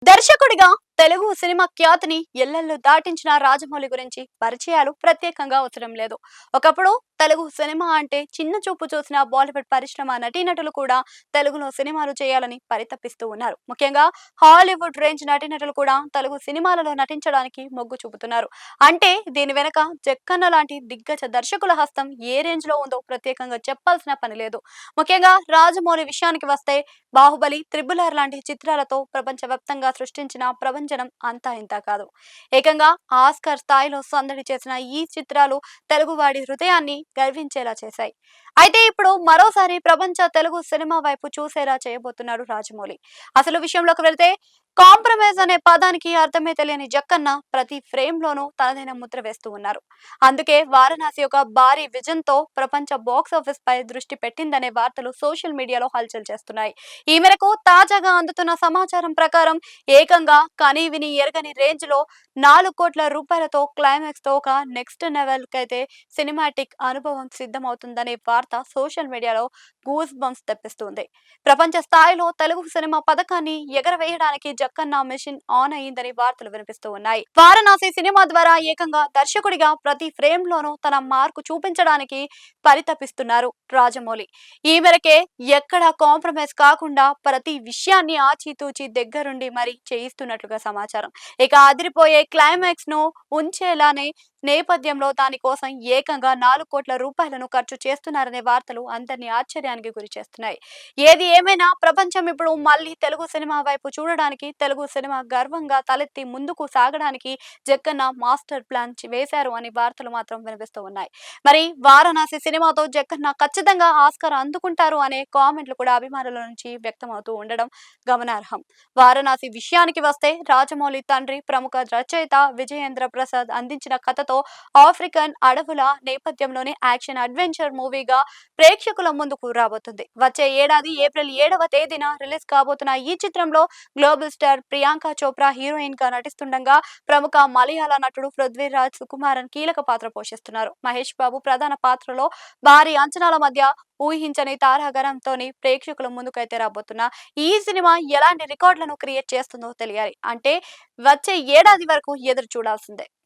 దర్శకుడిగా తెలుగు సినిమా ఖ్యాతిని ఎల్లెల్లు దాటించిన రాజమౌళి గురించి పరిచయాలు ప్రత్యేకంగా అవసరం లేదు. ఒకప్పుడు తెలుగు సినిమా అంటే చిన్న చూపు చూసిన బాలీవుడ్ పరిశ్రమ నటీనటులు కూడా తెలుగులో సినిమాలు చేయాలని పరితపిస్తూ ఉన్నారు. ముఖ్యంగా హాలీవుడ్ రేంజ్ నటీనటులు కూడా తెలుగు సినిమాలలో నటించడానికి మొగ్గు చూపుతున్నారు. అంటే దీని వెనక జక్కన్న లాంటి దిగ్గజ దర్శకుల హస్తం ఏ రేంజ్ లో ఉందో ప్రత్యేకంగా చెప్పాల్సిన పని లేదు. ముఖ్యంగా రాజమౌళి విషయానికి వస్తే బాహుబలి, త్రిబుల్ ఆర్ లాంటి చిత్రాలతో ప్రపంచవ్యాప్తంగా సృష్టించిన ప్రభంజనం అంతా ఇంతా కాదు. ఏకంగా ఆస్కార్ స్థాయిలో సందడి చేసిన ఈ చిత్రాలు తెలుగువాడి హృదయాన్ని గర్వించేలా చేశాయి. అయితే ఇప్పుడు మరోసారి ప్రపంచ తెలుగు సినిమా వైపు చూసేలా చేయబోతున్నాడు రాజమౌళి. అసలు విషయంలోకి వెళ్తే కాంప్రమైజ్ అనే పదానికి అర్థమే తెలియని జక్కన్న ప్రతి ఫ్రేమ్ లోనూ తనదైన ముద్ర వేస్తూ ఉన్నారు. అందుకే వారణాసి ఒక భారీ విజన్ తో ప్రపంచ బాక్స్ ఆఫీస్ పై దృష్టి పెట్టిందనే వార్తలు సోషల్ మీడియాలో హల్చల్ చేస్తున్నాయి. ఈ మేరకు తాజాగా అందుతున్న సమాచారం ప్రకారం ఏకంగా కనీ విని ఎరగని రేంజ్ లో 4 కోట్ల రూపాయలతో క్లైమాక్స్ తో ఒక నెక్స్ట్ లెవెల్ కైతే సినిమాటిక్ అనుభవం సిద్ధమవుతుందనే వార్త సోషల్ మీడియాలో గూస్ బంప్స్ తెప్పిస్తుంది. ప్రపంచ స్థాయిలో తెలుగు సినిమా పథకాన్ని ఎగరవేయడానికి జక్కన్న మెషిన్ ఆన్ అయిందని వార్తలు వినిపిస్తూ ఉన్నాయి. వారణాసి సినిమా ద్వారా ఏకంగా దర్శకుడిగా ప్రతి ఫ్రేమ్ లోనూ తన మార్కు చూపించడానికి పరితపిస్తున్నారు రాజమౌళి. ఈ మేరకే ఎక్కడ కాంప్రమైజ్ కాకుండా ప్రతి విషయాన్ని ఆచితూచి దగ్గరుండి మరి చేయిస్తున్నట్లుగా సమాచారం. ఇక అదిరిపోయే క్లైమాక్స్ ను ఉంచేలానే నేపథ్యంలో దానికోసం ఏకంగా 4 కోట్ల రూపాయలను ఖర్చు చేస్తున్నారనే వార్తలు అందరినీ ఆశ్చర్యానికి గురి చేస్తున్నాయి. ఏది ఏమైనా ప్రపంచం ఇప్పుడు మళ్ళీ తెలుగు సినిమా వైపు చూడడానికి, తెలుగు సినిమా గర్వంగా తలెత్తి ముందుకు సాగడానికి జక్కన్న మాస్టర్ ప్లాన్ వేశారు అని వార్తలు మాత్రం వినిపిస్తూ ఉన్నాయి. మరి వారణాసి సినిమాతో జక్కన్న ఖచ్చితంగా ఆస్కార్ అందుకుంటారు అనే కామెంట్లు కూడా అభిమానుల నుంచి వ్యక్తమవుతూ ఉండడం గమనార్హం. వారణాసి విషయానికి వస్తే రాజమౌళి తండ్రి ప్రముఖ రచయిత విజయేంద్ర ప్రసాద్ అందించిన కథతో ఆఫ్రికన్ అడవుల నేపథ్యంలోని యాక్షన్ అడ్వెంచర్ మూవీగా ప్రేక్షకుల ముందుకు రాబోతుంది. వచ్చే ఏడాది ఏప్రిల్ 7వ తేదీన రిలీజ్ కాబోతున్న ఈ చిత్రంలో global star Priyanka Chopra heroine గా నటిస్తుండగా ప్రముఖ మలయాళ నటుడు పృథ్వీరాజ్ సుకుమారన్ కీలక పాత్ర పోషిస్తున్నారు. మహేష్ బాబు ప్రధాన పాత్రలో భారీ అంచనాల మధ్య ఊహించని తారాగణంతోని ప్రేక్షకుల ముందుకైతే రాబోతున్న ఈ సినిమా ఎలాంటి రికార్డులను క్రియేట్ చేస్తుందో తెలియాలి. అంటే వచ్చే ఏడాది వరకు ఎదురు చూడాల్సిందే.